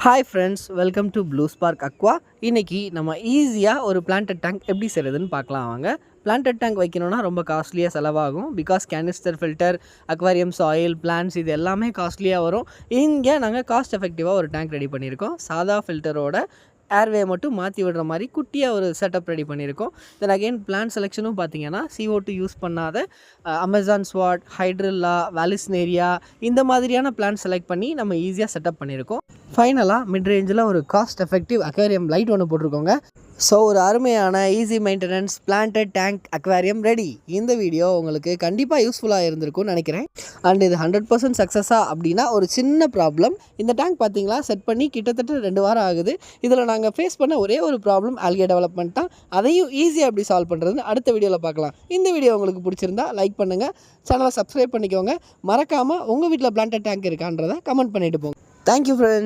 Hi friends, welcome to blue spark Aqua. இன்றைக்கி நம்ம ஈஸியாக ஒரு பிளான்டட் டேங்க் எப்படி செய்கிறதுன்னு பார்க்கலாம் வாங்க. பிளான்டட் டேங்க் வைக்கணும்னா ரொம்ப காஸ்ட்லியாக செலவாகும். Because canister filter, aquarium soil, plants இது எல்லாமே காஸ்ட்லியாக வரும். இங்கே நாங்கள் காஸ்ட் எஃபெக்டிவாக ஒரு டேங்க் ரெடி பண்ணியிருக்கோம். சாதா ஃபில்டரோட ஏர்வே மட்டும் மாற்றி விடுற மாதிரி குட்டியாக ஒரு செட்டப் ரெடி பண்ணியிருக்கோம். தென் அகெயின் பிளான்ட் செலெக்ஷனும் பார்த்தீங்கன்னா CO2 யூஸ் பண்ணாத அமேசான் ஸ்வாட், ஹைட்ரில்லா, வாலிஸ்னேரியா இந்த மாதிரியான பிளான்ட் செலக்ட் பண்ணி நம்ம ஈஸியாக செட்டப் பண்ணியிருக்கோம். ஃபைனலாக மிட் ரேஞ்சில் ஒரு காஸ்ட் எஃபெக்டிவ் அக்வேரியம் லைட் ஒன்று போட்டிருக்கோங்க. ஸோ ஒரு அருமையான easy maintenance planted tank aquarium ready. இந்த வீடியோ உங்களுக்கு கண்டிப்பாக யூஸ்ஃபுல்லாக இருந்திருக்கும்னு நினைக்கிறேன். அண்ட் இது 100% சக்ஸஸாக அப்படின்னா ஒரு சின்ன ப்ராப்ளம். இந்த டேங்க் பார்த்தீங்களா செட் பண்ணி கிட்டத்தட்ட 2 வாரம் ஆகுது. இதில் நாங்கள் ஃபேஸ் பண்ண ஒரே ஒரு ப்ராப்ளம் ஆல்கே டெவலப்மெண்ட் தான். அதையும் ஈஸியாக எப்படி சால்வ் பண்ணுறதுன்னு அடுத்த வீடியோவில் பார்க்கலாம். இந்த வீடியோ உங்களுக்கு பிடிச்சிருந்தா லைக் பண்ணுங்கள், சேனலை சப்ஸ்கிரைப் பண்ணிக்கோங்க. மறக்காமல் உங்கள் வீட்டில் பிளான்டட் டேங்க் இருக்கான்றதை கமெண்ட் பண்ணிட்டு போங்க. Thank you friends.